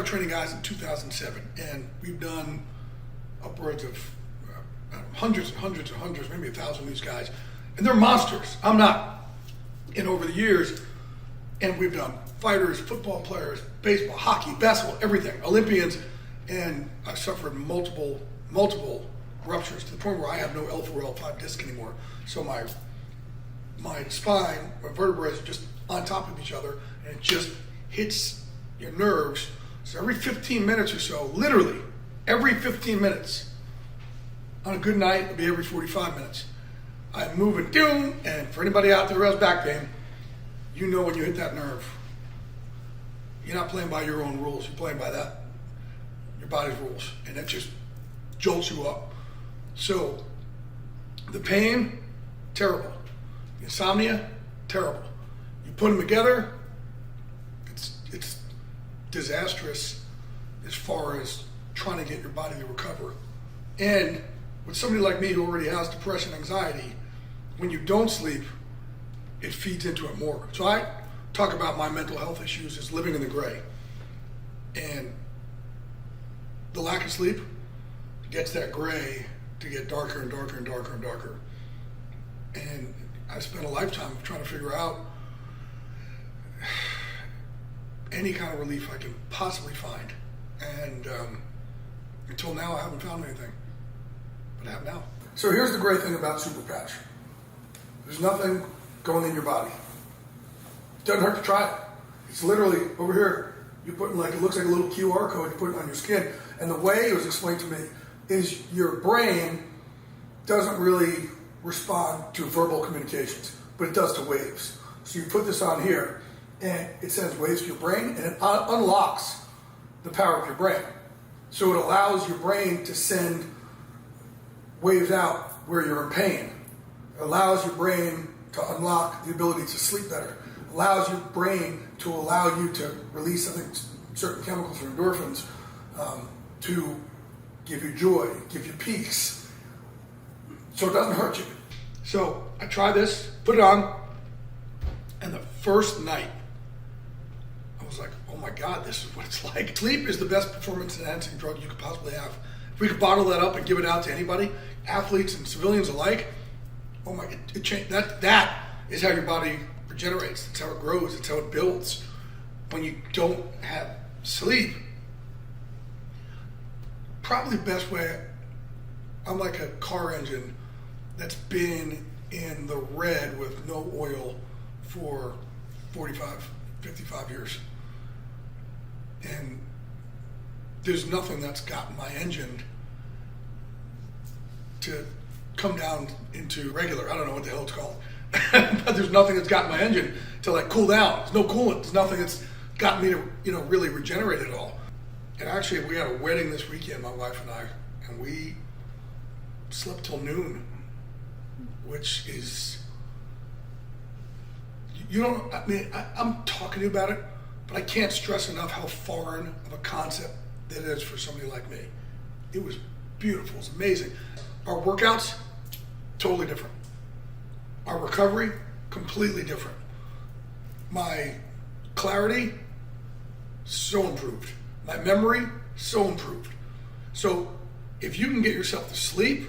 training guys in 2007, and we've done upwards of hundreds, maybe 1,000 of these guys, and they're monsters. I'm not. And over the years, and we've done fighters, football players, baseball, hockey, basketball, everything, Olympians, and I suffered multiple ruptures to the point where I have no L4, L5 disc anymore. So my spine, my vertebrae is just on top of each other, and it just hits your nerves. So every 15 minutes or so, literally every 15 minutes, on a good night, it'll be every 45 minutes, I'm moving, doom, and for anybody out there who has back pain, you know when you hit that nerve, you're not playing by your own rules, you're playing by your body's rules, and it just jolts you up. So the pain, terrible. The insomnia, terrible. You put them together, it's disastrous as far as trying to get your body to recover. And with somebody like me who already has depression, anxiety, when you don't sleep, it feeds into it more. So I talk about my mental health issues as living in the gray. And the lack of sleep gets that gray to get darker and darker and darker and darker. And I spent a lifetime trying to figure out any kind of relief I can possibly find. And until now, I haven't found anything. But I have now. So here's the great thing about Super Patch. There's nothing going in your body. It doesn't hurt to try it. It's literally over here. You put in it looks like a little QR code, you put it on your skin. And the way it was explained to me is your brain doesn't really respond to verbal communications, but it does to waves. So you put this on here, and it sends waves to your brain, and it unlocks the power of your brain. So it allows your brain to send waves out where you're in pain. It allows your brain to unlock the ability to sleep better. It allows your brain to allow you to release, I think, certain chemicals or endorphins to give you joy, give you peace. So it doesn't hurt you. So I tried this, put it on, and the first night, I was like, oh my God, this is what it's like. Sleep is the best performance enhancing drug you could possibly have. If we could bottle that up and give it out to anybody, athletes and civilians alike, oh my, it changed. That is how your body regenerates. It's how it grows. It's how it builds. When you don't have sleep, probably the best way, I'm like a car engine that's been in the red with no oil for 45, 55 years. And there's nothing that's gotten my engine to come down into regular, I don't know what the hell it's called, but there's nothing that's gotten my engine to cool down. There's no coolant. There's nothing that's gotten me to really regenerate it all. And actually, we had a wedding this weekend, my wife and I, and we slept till noon, which is, I'm talking to you about it, but I can't stress enough how foreign of a concept that is for somebody like me. It was beautiful. It was amazing. Our workouts, totally different. Our recovery, completely different. My clarity, so improved. My memory, so improved. So if you can get yourself to sleep,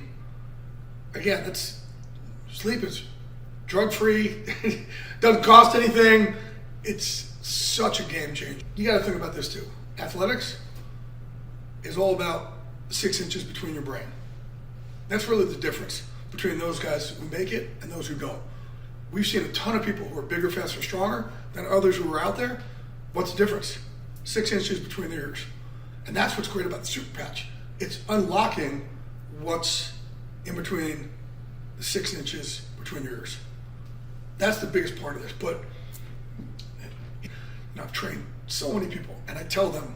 again, sleep is drug-free, doesn't cost anything. It's such a game changer. You got to think about this too. Athletics is all about 6 inches between your brain. That's really the difference between those guys who make it and those who don't. We've seen a ton of people who are bigger, faster, stronger than others who are out there. What's the difference? 6 inches between their ears. And that's what's great about the Super Patch. It's unlocking what's in between the 6 inches between your ears. That's the biggest part of this. But I've trained so many people, and I tell them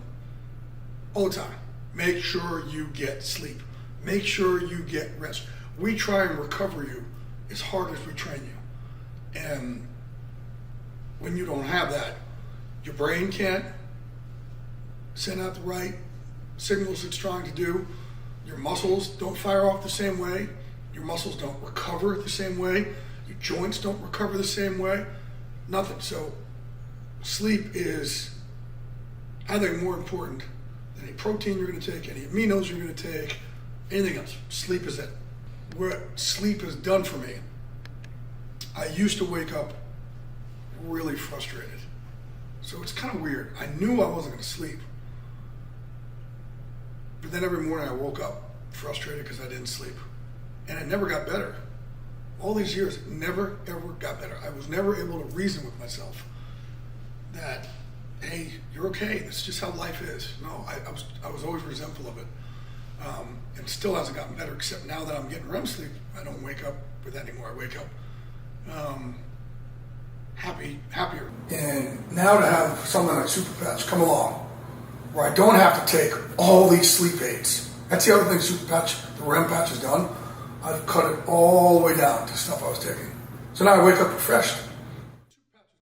all the time, make sure you get sleep. Make sure you get rest. We try and recover you as hard as we train you. And when you don't have that, your brain can't send out the right signals it's trying to do. Your muscles don't fire off the same way. Your muscles don't recover the same way. Your joints don't recover the same way. Nothing. So sleep is I think more important than any protein you're going to take, any aminos you're going to take, anything else. Sleep is it. What sleep has done for me, I used to wake up really frustrated. So it's kind of weird. I knew I wasn't going to sleep. But then every morning I woke up frustrated because I didn't sleep. And it never got better. All these years, it never, ever got better. I was never able to reason with myself that, hey, you're okay. That's just how life is. No, I was always resentful of it. And still hasn't gotten better, except now that I'm getting REM sleep, I don't wake up with that anymore. I wake up happier. And now to have something like Super Patch come along, where I don't have to take all these sleep aids. That's the other thing Super Patch, the REM patch has done. I've cut it all the way down to stuff I was taking. So now I wake up refreshed.